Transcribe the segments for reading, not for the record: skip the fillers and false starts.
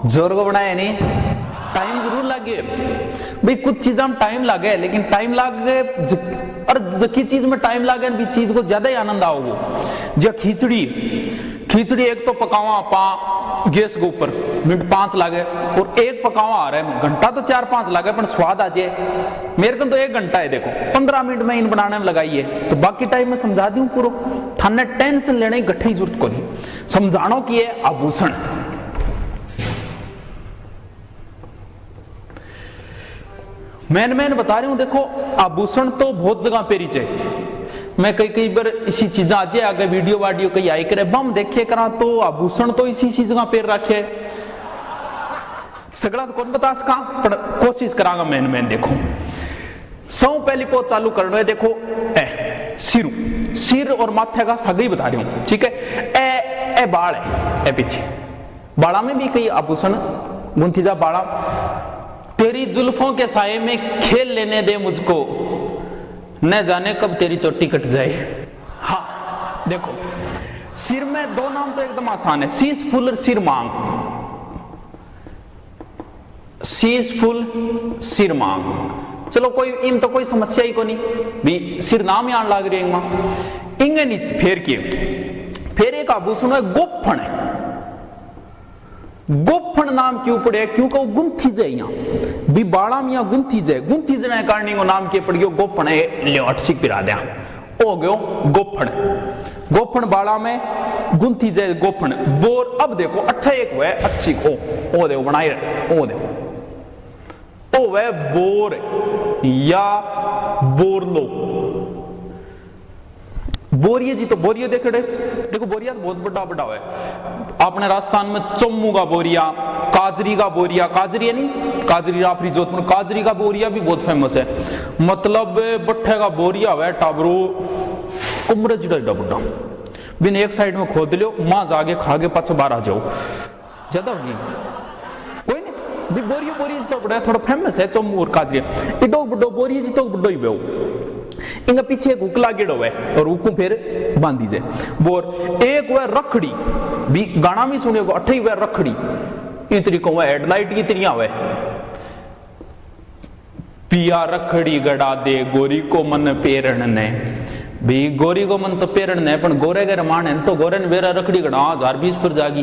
जोर को बनाया नहीं, टाइम जरूर लगे भाई, कुछ चीज में टाइम लगे, लेकिन टाइम लगे और जकी चीज में टाइम लगे भी चीज को ज्यादा ही आनंद आओगे। जो खिचड़ी एक तो पकावा आपा गैस के ऊपर मिनट 5 लागे, और एक पकावा आ रहा है घंटा तो 4-5 लागे, पर स्वाद आ जाए। मेरे को तो 1 घंटा है, देखो 15 मिनट में इन बनाने में लगाइए, तो बाकी टाइम में समझा दूं पूरा। थाने टेंशन लेने की गठे जरूरत को नहीं, समझानो की है आभूषण। मैं बता रही हूं, देखो आभूषण तो बहुत जगह पेरी चाहिए। मैं कई बार इसी चीजा आज आगे वीडियो कई आई करे बम देखे करा, तो आभूषण तो इसी चीज पेर रखे सगड़ा तो कौन बता सका, पर कोशिश करांगा। मैं देखो सौ पहली पोत चालू कर रहे, देखो सिर और माथे का साग ही बता रही हूं, ठीक है। ए बाल है, ए पीछे बाड़ा में भी कई आभूषण गुंथी जा बाड़ा। तेरी जुल्फों के साये में खेल लेने दे मुझको, न जाने कब तेरी चोटी कट जाए। हाँ देखो, सिर में 2 नाम तो एकदम आसान है, शीश फुल और सिर मांग। शीश फुल सिर मांग, चलो कोई इन तो कोई समस्या ही को नहीं भी, सिर नाम यान लाग रही है इंगे नीचे फेर किए। फिर एक आभूषण है गोफण है, गोफण नाम क्यों पड़े, क्योंकि वो गुंथी जाए यहाँ भी बाड़ा में गुंथी जाए कारण को नाम के पड़ गयो गोफण है। लियो अटसिक पिरा दिया हो गयो गोफण बाड़ा में गुंथी जाए गोफण बोर। अब देखो अट्ठा एक वह अटसिक ओ देखो बनाई ओ देखो ओ वह बोर या बोरलो। बोरिये जी तो बोरिये देखे देखो बोरिया तो बहुत बड़ा है अपने राजस्थान में। चम्मू का बोरिया, काजरी का बोरिया, काजरी है नहीं काजरी रापरी जोधपुर, काजरी का बोरिया भी बहुत फेमस है। मतलब बट्ठे का बोरिया है टाबरू उम्र जुड़ा बुढ़ा बिन एक साइड में खोद लियो, मां जागे खागे पाछे बाहर आ जाओ, ज्यादा होगी कोई नहीं। बोरिया तो बड़ा थोड़ा फेमस है चम्मू और काजरी। इडो बुड्ढो बोरिया जी तो बुड्ढो ही बेऊ, इनका पीछे एक हुक लागेड़ो है और हुक फिर बांधी जाए बोर। एक वह रखड़ी भी गाना भी सुने को, अठे वह रखड़ी इतनी को वह हेडलाइट की तरिया वह पिया रखड़ी गड़ा दे गोरी को मन पेरण ने भी, गोरी को मन तो पेरण ने पण गोरे के रमान है तो गोरे ने वेरा रखड़ी गड़ा 1020 पर जागी,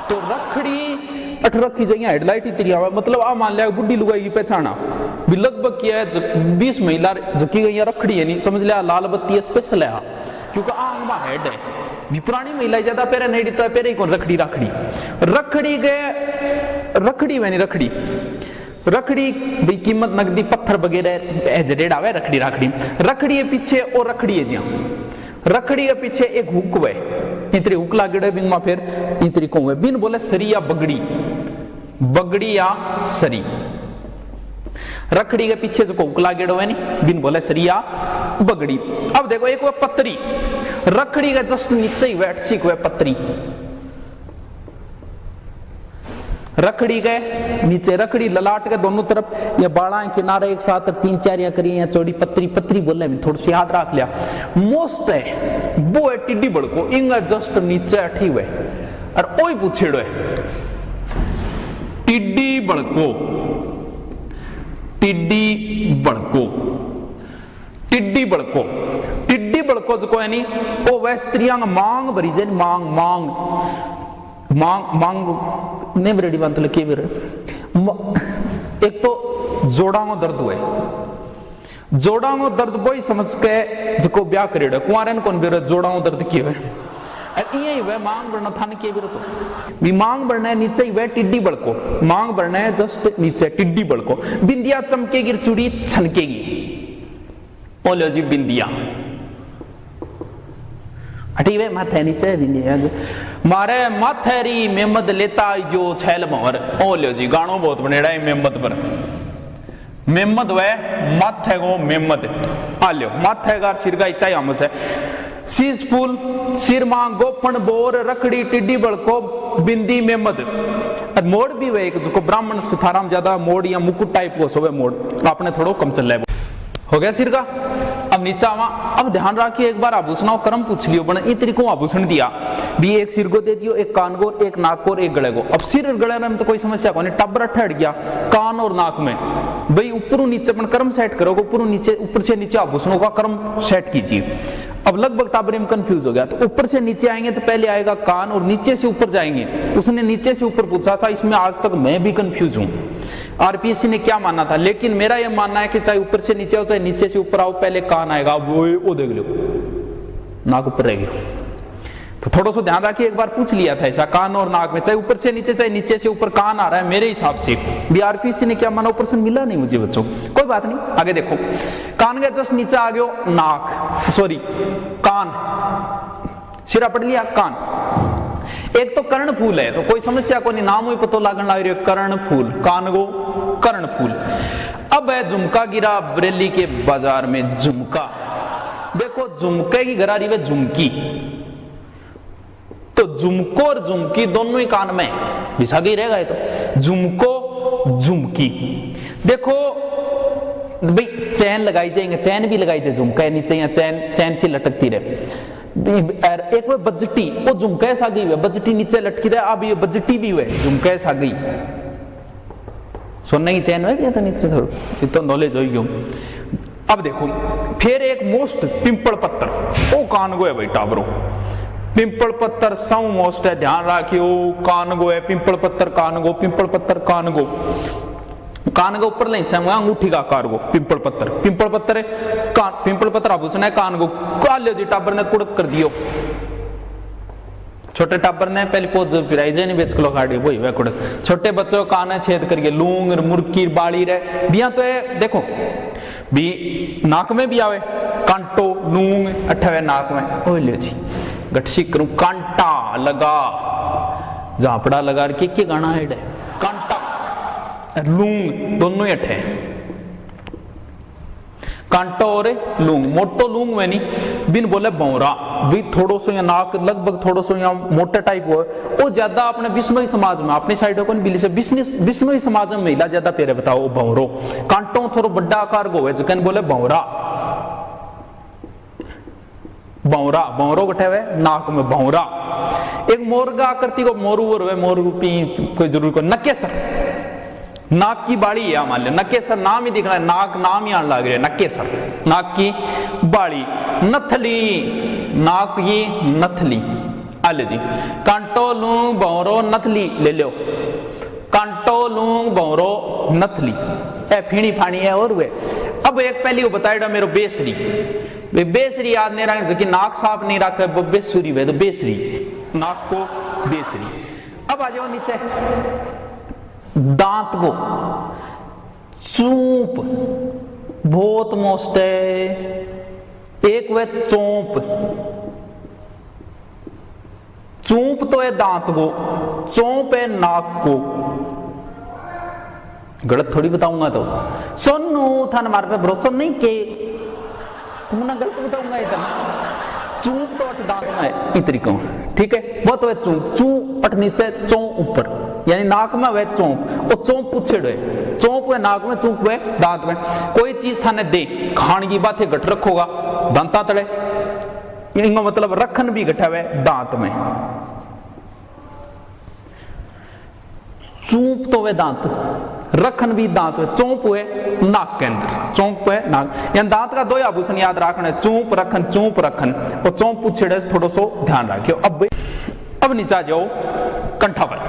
तो रखड़ी अठ रखी जाइए हेडलाइट ही तरिया हुआ। मतलब आ मान लिया बुढ़ी लुगाई की पहचाना भी लगभग क्या है 20 महिला जकी गई रखड़ी है नहीं समझ लिया, लाल बत्ती है स्पेशल है क्योंकि आंग में हेड है भी। पुरानी महिला ज्यादा पेरे नहीं दिता पेरे कौन रखड़ी गए रखड़ी में नहीं रखड़ी भाई कीमत नकदी पत्थर वगैरह जरेड आवे रखड़ी है पीछे और रखड़ी है जी रखड़ी के पीछे एक हुक है इतरी हुक लागेड़े बिंग में फिर इतरी को बिन बोले सरी या बगड़ी या सरी। रखड़ी के पीछे जो हुक लागेड़ो है नहीं बिन बोले सरी या बगड़ी। अब देखो एक वो पत्री रखड़ी के जस्ट नीचे ही बैठ सीख हुए पत्री, रखड़ी के नीचे रखड़ी ललाट के दोनों तरफ या बाड़ा किनारे एक साथ 3-4 करी या चौड़ी पत्री बोले में थोड़ी सी याद रख लिया। मोस्ट है वो है टिड्डी बड़को इंगा जस्ट नीचे अठी हुए और ओई पूछेड़ो है टिड्डी बड़को जो है नी वो वह स्त्रियां मांग भरी जाए मांग ने रेडी बनते लगे मेरे। एक तो जोड़ांगो दर्द हुए जोड़ांगो दर्द वही समझ के जिको ब्याह करेड़ो कुआरन कौन बेरे जोड़ांगो दर्द किए हुए ये ही वह मांग बढ़ना था नहीं बेरे तो भी मांग बढ़ना है नीचे ही वह टिड्डी बड़को मांग बढ़ना है जस्ट नीचे टिड्डी बड़को। बिंदिया चमकेगी चूड़ी छनकेगी बोलो जी बिंदिया अठी वे माथे नीचे बिंदिया मारे माथेरी मेमद लेता जो छैल मोहर ओ लो जी गानो बहुत बनेड़ा है मेमद पर मेमद वे माथे को मेमद आ लो माथे का सिर का इतना हमस है शीश फूल सिर मांग गोफण बोर रखड़ी टिड्डी बड़को बिंदी मेमद। मोड़ भी वे जो ब्राह्मण सुथाराम ज्यादा मोड़ या मुकुट टाइप को सोवे मोड़ आपने थोड़ो कम चल रहा है हो गया सिर का। अब नीचा आवा, अब ध्यान रखिए एक बार आभूषण क्रम पूछ लियो बने इतनी को आभूषण दिया भी, एक सिर को दे दियो, एक कान को, एक नाक को और एक गले को। अब सिर और गले में तो कोई समस्या को नहीं, टब्बर ठहर गया कान और नाक में, भाई ऊपर नीचे अपन क्रम सेट करोगे, ऊपर नीचे, ऊपर से नीचे आभूषणों का क्रम सेट कीजिए। अब लगभग टाबर में कंफ्यूज हो गया, तो ऊपर से नीचे आएंगे तो पहले आएगा कान और नीचे से ऊपर जाएंगे। उसने नीचे से ऊपर पूछा था, इसमें आज तक मैं भी कंफ्यूज हूं आरपीएससी ने क्या माना था, लेकिन मेरा यह मानना है कि चाहे ऊपर से नीचे आओ चाहे नीचे से ऊपर आओ, पहले कान आएगा। वो देख लो नाक ऊपर रहेगी, तो थोड़ा सा ध्यान रखिए, एक बार पूछ लिया था ऐसा कान और नाक में, चाहे ऊपर से नीचे चाहे नीचे से ऊपर कान आ रहा है। मेरे हिसाब से भी आरपीएससी ने क्या माना, ऑप्शन मिला नहीं मुझे बच्चों, कोई बात नहीं। आगे देखो, कान के जस्ट नीचे आ गयो नाक, सॉरी कान, सिरा पढ़ लिया कान। एक तो कर्ण फूल है, तो कोई समस्या को नहीं, नाम ही पता लगन लग रही है, कर्ण फूल, कान गो कर्ण फूल। अब है झुमका गिरा बरेली के बाजार में, झुमका देखो, झुमके की गरारी में झुमकी, तो झुमको और झुमकी दोनों ही कान में बिछा के रहेगा। ये तो झुमको झुमकी, देखो भाई चैन लगाई जाएंगे, चैन भी लगाई जाए, झुमका नीचे या चैन चैन सी लटकती रहे। एक वो बजटी, वो झुमका सा गई, बजटी नीचे लटकी रहे, अब ये बजटी भी हुए झुमका सा गई, सोने की चैन है तो नीचे थोड़ा तो नॉलेज हो गई। अब देखो फिर एक मोस्ट पिंपल पत्थर, वो कान गो है भाई टाबरो, पिंपल पत्थर सौ मोस्ट है, ध्यान रखियो, कान गो है पिंपल पत्थर, कान गो पिंपल पत्थर, कान गो, कान के ऊपर नहीं समझा अंगूठी का आकार गो, पिंपल पत्थर, पिंपल पत्थर है कान, पिंपल पत्थर आभूषण है कान गो, कालियो जी टाबर ने कुड़क कर दियो, छोटे टाबर ने पहले पोज पिराई जे नहीं बेच किलो गाड़ी वही वह कुड़क, छोटे बच्चों कान छेद करके लूंग मुर्की बाड़ी रहे बिया, तो है देखो भी नाक में भी आवे कांटो लूंग अठवे नाक में, ओ लियो जी गठसी करूं, कांटा लगा, झापड़ा लगा के गाना है कांटा लूंग दोनों ही अठे, कांटो और लूंग, मोटो लूंग में नहीं, बिन बोले बौरा भी थोड़ो सो या नाक लगभग थोड़ो सो या मोटे टाइप हो, वो ज्यादा अपने बिश्नोई समाज में, अपनी साइड को बिल्ली से बिश्नोई समाज में महिला ज्यादा पेरे बताओ भौरो, कांटो थोड़ा बड़ा आकार को है जकन बोले भौरा, भौरा भौरो बैठे हुए नाक में भौरा। एक मोरगा आकृति को मोरू और मोरू रूपी कोई जरूरी को, नकेसर नाक की बाड़ी है मान लिया, नकेसर नाम ही दिखना है, नाक नाम ही आने लग रहा है, नकेसर नाक की बाड़ी, नथली नाक की नथली, आले जी कांटो लूंग भौरो नथली ले लो, कांटो लूंग भौरो नथली, ए फीणी फाणी है और वे। अब एक पहली वो बताएगा मेरे बेसरी, बेसरी याद नहीं रखने की, नाक साफ नहीं रखे बेसुरी वे, तो बेसरी नाक को बेसरी। अब आ जाओ नीचे, दांत को चूप बहुत मोस्ट है, एक वे चोंप, चूप तो है दांत को, चोंप है नाक को, गलत थोड़ी बताऊंगा तो सोनू थाने मार पे भरोसा नहीं के तुमने गलत बताऊंगा इतना, चूप तो अट दांत में इतरी को, ठीक है वो तो है चूप, चू अट नीचे चौ ऊपर, यानी नाक में वह चौंप, वो चौंप पूछेड़ो है, चौंप है नाक में, चूप है दांत में। कोई चीज थाने दे खान की बात है गठ रखोगा दांता तड़े, इनका मतलब रखन भी गठा हुआ दांत में, चूप तो वे दांत, रखन भी दांत में, चौंप हुए नाक के अंदर, चौंप है नाक, यानी दांत का दो आभूषण याद रखना है, चूप रखन, चूप रखन, और चौंप पूछेड़े से थोड़ा सो ध्यान रखियो। अब नीचा जाओ कंठा पर,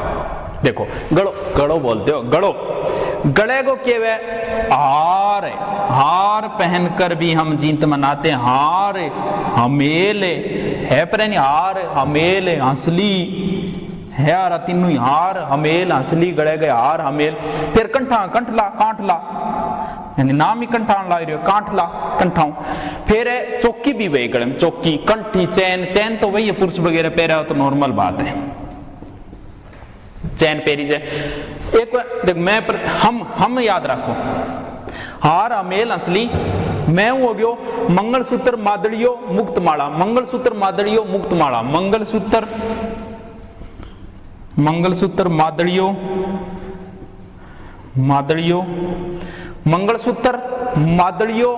देखो गड़ो गड़ो बोलते हो, गड़ो गड़े को केवे हार, हार पहनकर भी हम जीत मनाते, हार हमेल है पर हार हमेल हंसली है, यार तीनों हार हमेल हंसली गड़े गए हार हमेल। फिर कंठा कंठला कांठला, यानी नाम ही कंठान ला रही हो, कांठला कंठाऊं। फिर है चौकी भी वही गले में, चौकी कंठी चैन, चैन तो वही है पुरुष वगैरह पहरा हो तो नॉर्मल बात है, चैन पेरी से। एक देख मैं पर हम याद रखो, हार अमेल असली, मैं हो गयो मंगलसूत्र मादड़ियो मुक्त माला, मंगलसूत्र मादड़ियो मुक्त माला, मंगलसूत्र मादड़ियो मादड़ियो मंगलसूत्र मादड़ियो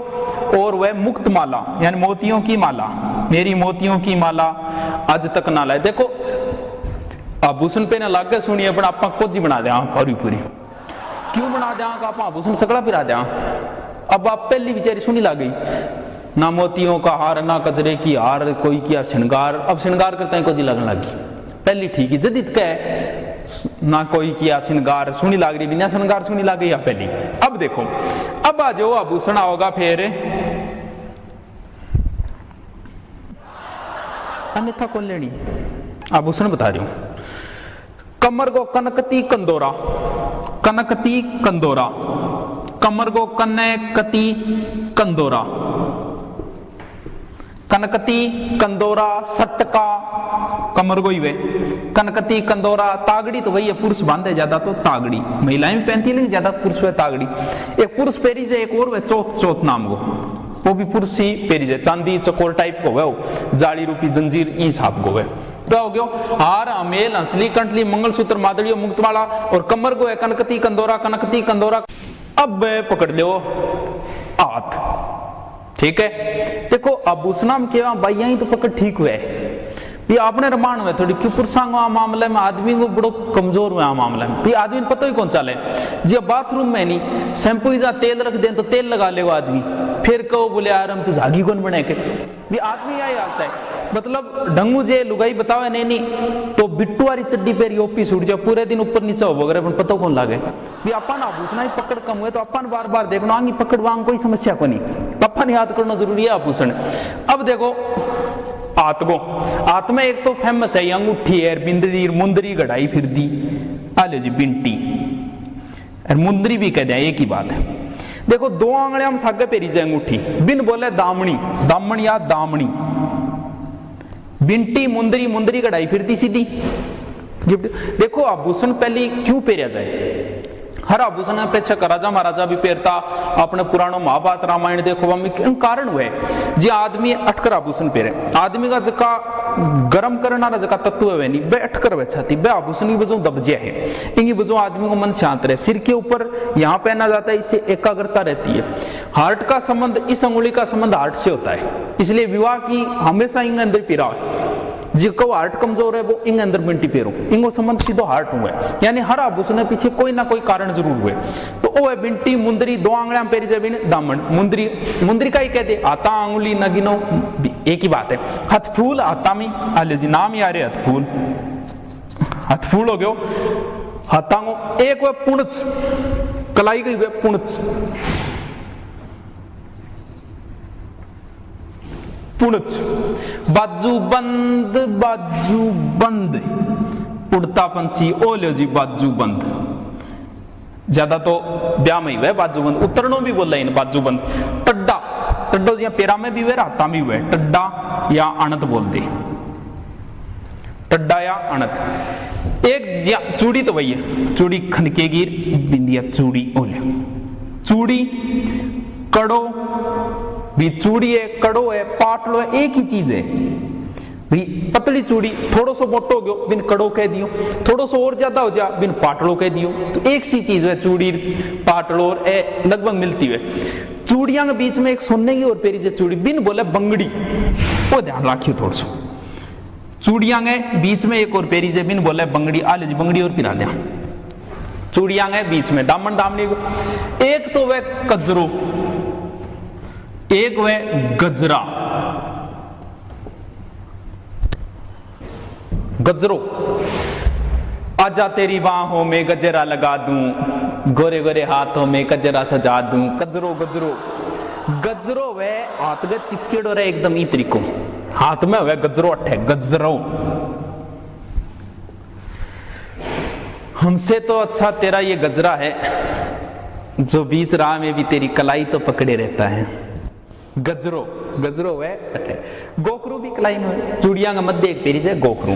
और वह मुक्त माला यानी मोतियों की माला, मेरी मोतियों की माला आज तक ना लाए। देखो आभूषण पे ना लाग के सुनिए पर आप कोजी बना दे पूरी पूरी, क्यों बना दे आप आभूषण सकड़ा पिरा दे। अब आप पहली बेचारी सुनी ला गई, ना मोतियों का हार ना कजरे की हार, कोई किया श्रृंगार, अब श्रृंगार करते हैं कोजी लगने लगी। पहली ठीक है जदित कह ना कोई किया श्रृंगार सुनी लाग रही, बिना श्रृंगार सुनी लाग गई पहली। अब देखो अब आ जाओ आभूषण आओगा फिर अन्यथा कौन लेनी आभूषण बता रही हूं। कमर को कनकती कंदोरा, कनकती कंदोरा, कमर को कनकती कंदोरा, कनकती कंदोरा सटका कमर को ही वे कनकती कंदोरा। तागड़ी तो वही है पुरुष बांधे ज्यादा तो तागड़ी, महिलाएं भी पहनती लेकिन ज्यादा पुरुष वे तागड़ी। एक पुरुष पेरी से एक और वे चौथ, चौथ नाम वो भी पुरुष ही पेरी से, चांदी चकोर टाइप को वो जाली रूपी जंजीर इस हाथ को वे तो हो गयो। हार अमेल हंसली कंठली मंगलसूत्र मादड़ियों मुक्तमाला और कमर को है कनकती कंदोरा, कनकती कंदोरा। अब पकड़ लो हाथ, ठीक है। देखो आभूषण के बाइया ही तो पकड़ ठीक हुए ये आपने रमान हुए थोड़ी क्यों पुरुषांग मामले में आदमी को बड़ो कमजोर हुआ मामले में भी आदमी पता ही कौन चले जी। बाथरूम में नहीं शैम्पू जा तेल रख दे तो तेल लगा ले आदमी, फिर कहो बोले यार हम तो झागी कौन बने के भी आदमी यही आता है। मतलब ढंगू जे लुगाई बतावे नहीं तो बिट्टू वाली चड्डी पेरी ओपी सूट जाओ पूरे दिन ऊपर नीचे हो वगैरह पण पता कौन लागे भी अपन आभूषण ही पकड़ कम हुए तो अपन बार बार देखना आंगी पकड़ वांग कोई समस्या को नहीं, अपन याद करना जरूरी है आभूषण। अब देखो हाथ को, हाथ में एक तो फेमस है अंगूठी है, बिंदरी मुंदरी गढ़ाई फिर दी आले जी बिंटी और मुंदरी भी कह दे एक ही बात है। देखो दो आंगले हम सागे पेरी जाए अंगूठी, बिन बोले दामनी, दामन या दामनी, बिंटी मुंदरी, मुंदरी कढ़ाई फिरती सीधी गिफ्ट। देखो आभूषण पहले क्यों पहरा जाए, हर आभूषण अपेक्षा राजा महाराजा भी पहनता, अपने पुराणों महाभारत रामायण देखो हम कारण हुए जी आदमी अटकर आभूषण पहरे। आदमी का जका गर्म करना जका तत्व है नहीं बे अटकर वे छाती बे आभूषण की वजह दबजिया है, इनकी वजह आदमी को मन शांत रहे। सिर के ऊपर यहाँ पहना जाता है, इससे एकाग्रता रहती है। हार्ट का संबंध, इस अंगुली का संबंध हार्ट से होता है, इसलिए विवाह की हमेशा इन अंदर पीरा है। जिसको हार्ट कमजोर है वो इन अंदर बिंटी पेरो, इनको संबंध सीधो हार्ट हुआ है, यानी हर आभूषण पीछे कोई ना कोई कारण जरूर हुए। तो वो है बिंटी मुंदरी, दो आंगलियां पेरी जबीन दामन, मुंदरी, मुंदरी का ही कहते आता आंगुली नगिनो एक ही बात है। हथफूल आता में आले जी नाम ही आ रहे हथफूल, हथफूल हो गयो हाथांगो। एक वह पुणच कलाई गई वह पुणच, पुणच बाजू बंद, बाजू बंद उड़ता पंछी ओ लो जी बाजू बंद, ज्यादा तो ब्याह में ही वह बाजू बंद, उतरनो भी बोल रहे बाजू बंद। टड्डा, टड्डो जी पेरा में भी हुए राता में हुए, टड्डा या अणत बोल दे, टड्डा या अणत। एक चूड़ी तो वही है, चूड़ी खनकेगी बिंदिया चूड़ी ओले, चूड़ी कड़ो भी चूड़ी है, कड़ो है, पाटलो है, एक ही चीज है भी। पतली चूड़ी थोड़ो सो मोटो हो गयो बिन कड़ो कह दियो, थोड़ो सो और ज्यादा हो जा बिन पाटलो कह दियो। तो एक सी चीज है चूड़ी पाटलो और लगभग मिलती है। चूड़ियां के बीच में एक सोने की और पेरी से चूड़ी बिन बोले बंगड़ी, वो ध्यान रखियो थोड़ा सा। चूड़ियां के बीच में एक और पेरी से बिन बोले बंगड़ी आले जी बंगड़ी और पिरा दिया। चूड़ियां के बीच में दामन दामनी को, एक तो वह कजरो, एक वह गजरा, गजरो आजा तेरी बाहों में गजरा लगा दूं, गोरे गोरे हाथों में गजरा सजा दूं। गजरो गजरो गजरो वह हाथ में चिपकेड़ो रहे एकदम ई तरीको, हाथ में वह गजरो अठे गजरो। हमसे तो अच्छा तेरा ये गजरा है जो बीच राह में भी तेरी कलाई तो पकड़े रहता है। गजरो, गजरो है गोखरू भी कलाई में, चूड़ियां का मध्य एक पेरी से गोखरू,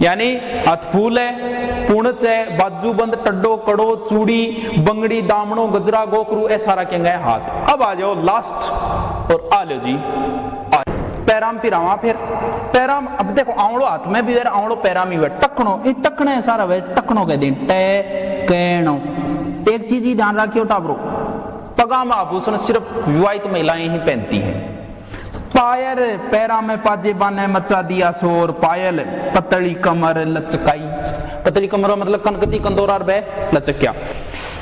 यानी हथफूल है, पूणच है, बाजू बंद, टड्डो, कड़ो, चूड़ी, बंगड़ी, दामनो, गजरा, गोखरू, ऐ सारा क्या है हाथ। अब आ जाओ लास्ट और आ लो जी पैराम पिरावा। फिर पैराम, अब देखो आवड़ो हाथ में भी आवड़ो पैराम ही टकनो, ये टकने सारा वे टकनो के दिन टे कहनो। एक चीज ही ध्यान रखियो टाबरो, पगामा आभूषण सिर्फ विवाहित महिलाएं ही पहनती हैं। पायल पैरा में पाजे बाने मचा दिया शोर, पायल पतली कमर लचकाई, पतली कमर मतलब कनकती कंदोरा बे लचक्या।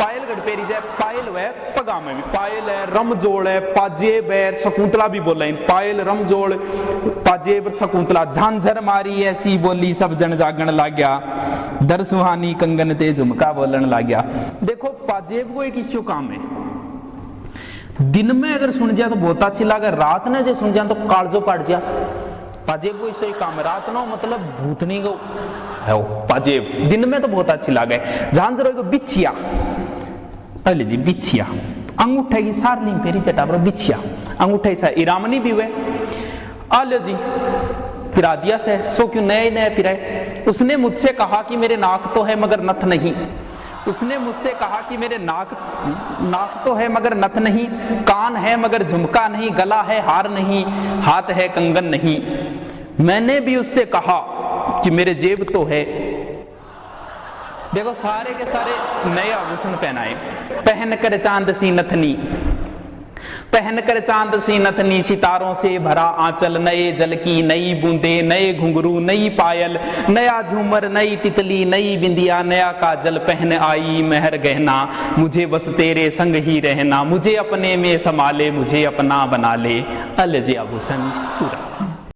पायल गढ़पेरी जाए, पायल वह पगा में भी पायल है, रमजोड़ है, पाजेब है, शकुंतला भी बोल रहे, पायल रमजोड़ पाजेब शकुंतला, झांझर मारी ऐसी बोली सब जन जागण लाग गया, दर सुहानी कंगन ते झुमका बोलन लाग गया। देखो पाजेब को एक इश्यू काम है, दिन में अगर सुन जाए तो बहुत अच्छी लगे, रात ने जो सुन जाए तो कालजो पड़ जा। पाजेब को इससे काम है, रात नो मतलब भूतनी को है वो पाजेब, दिन में तो बहुत अच्छी लगे। झांझरों को बिछिया, अले जी बिछिया, अंगूठे की सारलिंग फेरी चटा पर बिछिया, अंगूठे सा इरामनी भी हुए, अले जी फिरा दिया से सो क्यों नए नए फिराए। उसने मुझसे कहा कि मेरे नाक तो है मगर नथ नहीं, उसने मुझसे कहा कि मेरे नाक तो है मगर नथ नहीं, कान है मगर झुमका नहीं, गला है हार नहीं, हाथ है कंगन नहीं। मैंने भी उससे कहा कि मेरे जेब तो है। देखो सारे के सारे नए आभूषण पहनाए, पहन कर चांद सी नथनी, पहन कर चांद सी नथनी, सितारों से भरा आंचल, नए जल की नई बूंदे, नए घुंघरू नई पायल, नया झूमर नई तितली नई बिंदिया, नया काजल पहन आई मेहर गहना, मुझे बस तेरे संग ही रहना, मुझे अपने में संभाले मुझे अपना बना ले। अलजे आभूषण पूरा।